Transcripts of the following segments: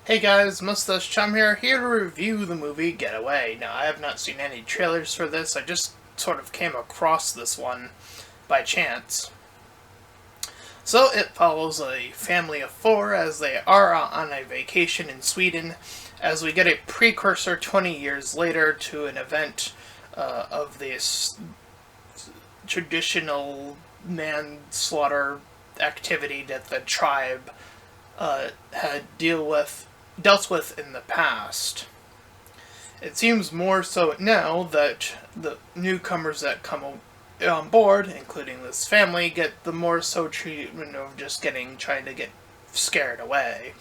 Hey guys, Mustached here to review the movie Getaway. Now, I have not seen any trailers for this, I just sort of came across this one by chance. So, it follows a family of four as they are on a vacation in Sweden, as we get a precursor 20 years later to an event of this traditional manslaughter activity that the tribe had dealt with in the past. It seems more so now that the newcomers that come on board, including this family, get the more so treatment of just trying to get scared away,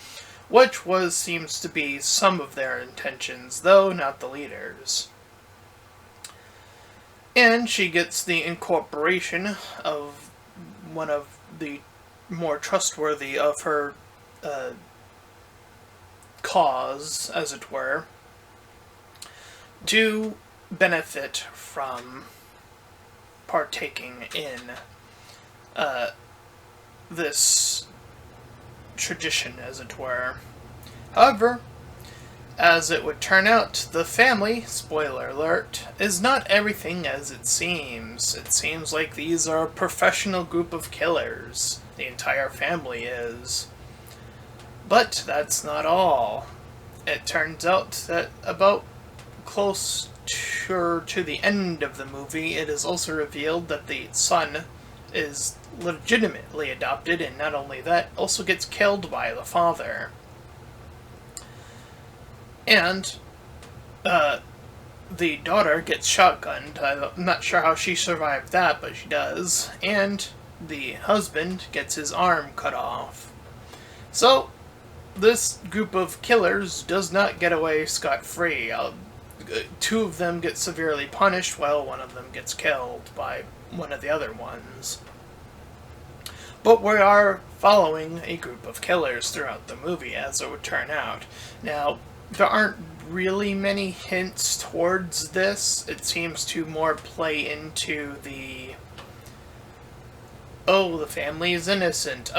which seems to be some of their intentions, though not the leaders. And she gets the incorporation of one of the more trustworthy of her cause, as it were, to benefit from partaking in this tradition, as it were. However, as it would turn out, the family, spoiler alert, is not everything as it seems. It seems like these are a professional group of killers. The entire family is. But that's not all. It turns out that about close to the end of the movie, it is also revealed that the son is legitimately adopted, and not only that, also gets killed by the father. And the daughter gets shotgunned. I'm not sure how she survived that, but she does. And the husband gets his arm cut off. So, this group of killers does not get away scot-free. Two of them get severely punished, while one of them gets killed by one of the other ones. But we are following a group of killers throughout the movie, as it would turn out. Now, there aren't really many hints towards this. It seems to more play into the family is innocent.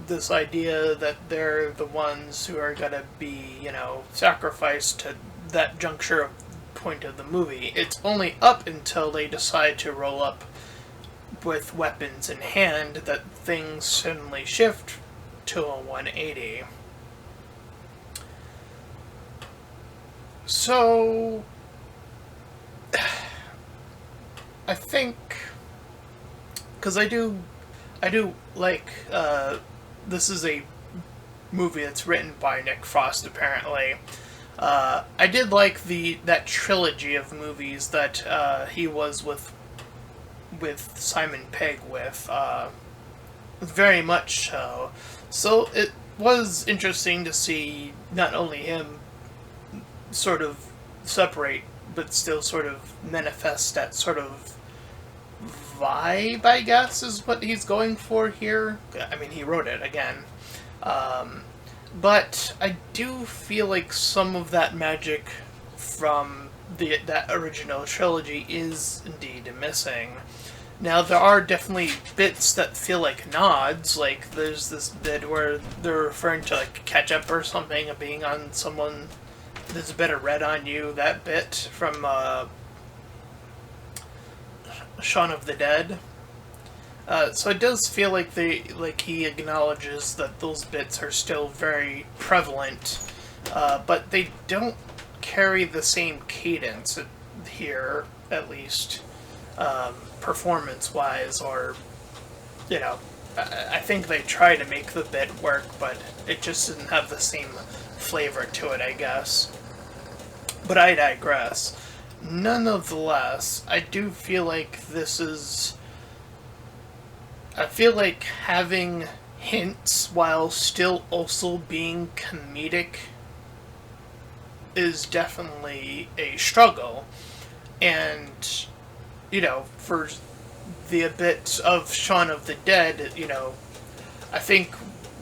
This idea that they're the ones who are gonna be, sacrificed to that juncture of point of the movie. It's only up until they decide to roll up with weapons in hand that things suddenly shift to a 180. So, I think, because I do like, this is a movie that's written by Nick Frost, apparently. I did like that trilogy of movies that he was with Simon Pegg with, very much so. So it was interesting to see not only him sort of separate, but still sort of manifest that sort of vibe, I guess, is what he's going for here. I mean, he wrote it, again. But I do feel like some of that magic from that original trilogy is indeed missing. Now, there are definitely bits that feel like nods, like there's this bit where they're referring to like ketchup or something, and being on someone, there's a bit of red on you, that bit from Shaun of the Dead. So it does feel like he acknowledges that those bits are still very prevalent, but they don't carry the same cadence here, at least, performance-wise, or, I think they try to make the bit work, but it just didn't have the same flavor to it, I guess. But I digress. Nonetheless, I do feel like I feel like having hints while still also being comedic is definitely a struggle. And, for the bit of Shaun of the Dead, I think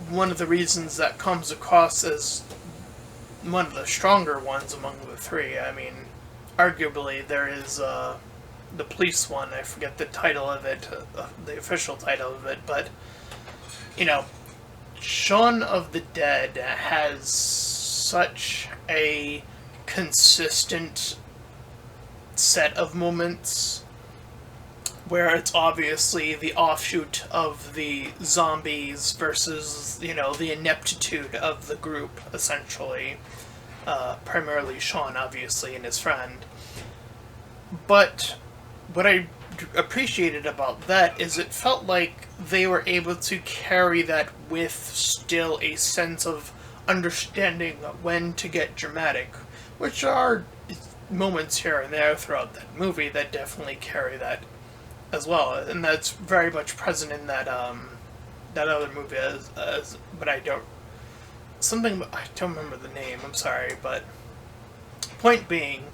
one of the reasons that comes across as one of the stronger ones among the three, I mean, arguably there is the police one, I forget the title of it, the official title of it, but, Shaun of the Dead has such a consistent set of moments where it's obviously the offshoot of the zombies versus, the ineptitude of the group, essentially. Primarily Shaun, obviously, and his friend. But what I appreciated about that is it felt like they were able to carry that with still a sense of understanding when to get dramatic, which are moments here and there throughout that movie that definitely carry that as well, and that's very much present in that other movie but I don't remember the name. I'm sorry, but point being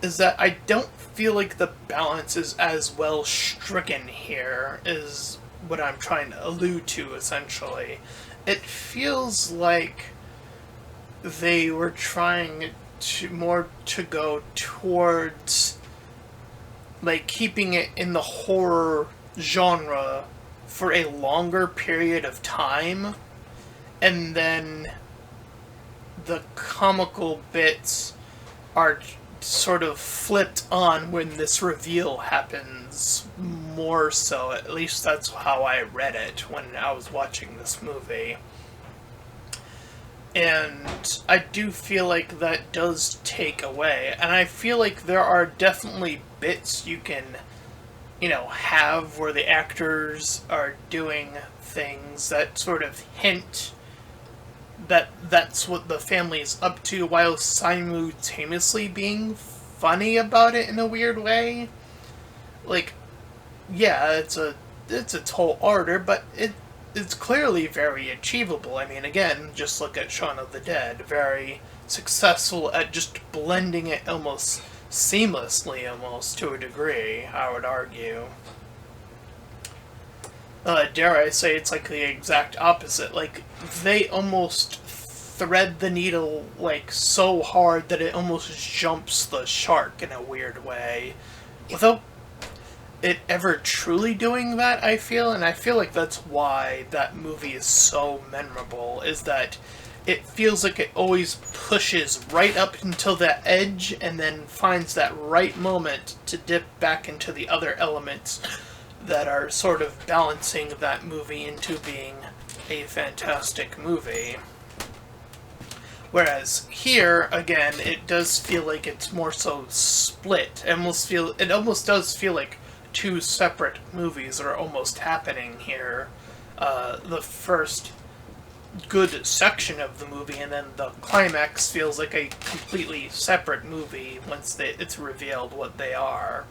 is that I don't feel like the balance is as well stricken here is what I'm trying to allude to, essentially. It feels like they were trying to go towards like keeping it in the horror genre for a longer period of time, and then the comical bits are sort of flipped on when this reveal happens more so. At least that's how I read it when I was watching this movie. And I do feel like that does take away. And I feel like there are definitely bits you can, have where the actors are doing things that sort of hint that that's what the family is up to while simultaneously being funny about it in a weird way. Like, yeah, it's a tall order, but it's clearly very achievable. I mean, again, just look at Shaun of the Dead. Very successful at just blending it almost seamlessly, almost to a degree, I would argue. Dare I say it's like the exact opposite. Like, they almost thread the needle, like, so hard that it almost jumps the shark in a weird way. Without it ever truly doing that, I feel, and I feel like that's why that movie is so memorable, is that it feels like it always pushes right up until that edge and then finds that right moment to dip back into the other elements that are sort of balancing that movie into being a fantastic movie. Whereas here, again, it does feel like it's more so split. It almost does feel like two separate movies are almost happening here. The first good section of the movie, and then the climax feels like a completely separate movie once it's revealed what they are.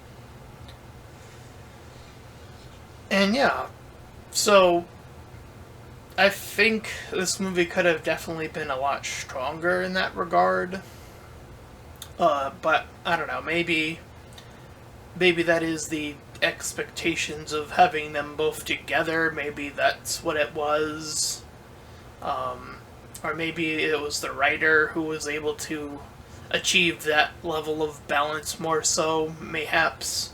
And yeah, so I think this movie could have definitely been a lot stronger in that regard. But I don't know, maybe that is the expectations of having them both together. Maybe that's what it was. Or maybe it was the writer who was able to achieve that level of balance more so, mayhaps,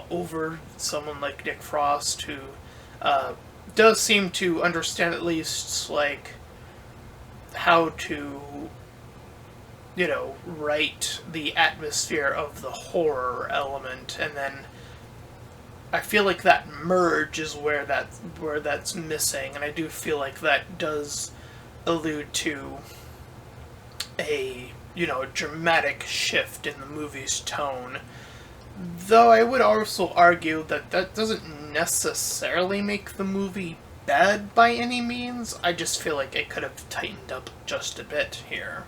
over someone like Nick Frost, who does seem to understand at least, like, how to, write the atmosphere of the horror element, and then I feel like that merge is where that's missing, and I do feel like that does allude to a, dramatic shift in the movie's tone. Though I would also argue that that doesn't necessarily make the movie bad by any means. I just feel like it could have tightened up just a bit here.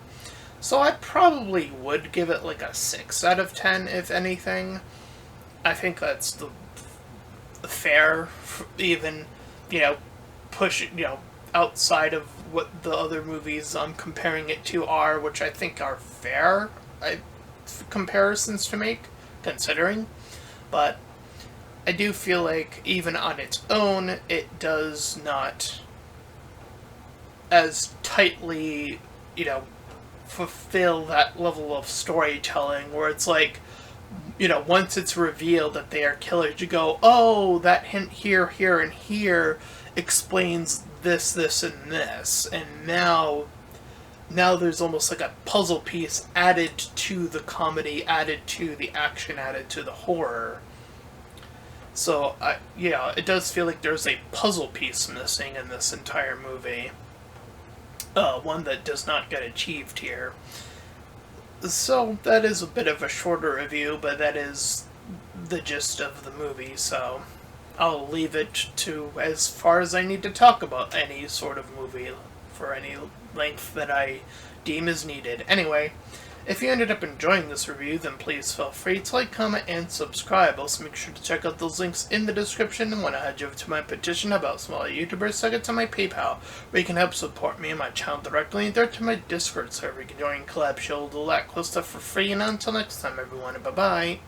So I probably would give it like a 6 out of 10, if anything. I think that's the fair, even, push, outside of what the other movies I'm comparing it to are, which I think are fair comparisons to make, considering. But I do feel like even on its own, it does not as tightly, fulfill that level of storytelling where it's like, once it's revealed that they are killers, you go, oh, that hint here, here, and here explains this, and this, and now there's almost like a puzzle piece added to the comedy, added to the action, added to the horror. So, yeah, it does feel like there's a puzzle piece missing in this entire movie. One that does not get achieved here. So, that is a bit of a shorter review, but that is the gist of the movie, so I'll leave it to as far as I need to talk about any sort of movie for any length that I deem is needed. Anyway, if you ended up enjoying this review, then please feel free to like, comment, and subscribe. Also, make sure to check out those links in the description, and when I head over to my petition about smaller YouTubers, so get to my PayPal, where you can help support me and my channel directly, and there to my Discord server. You can join collab, show, all that cool stuff for free, and until next time, everyone, bye-bye.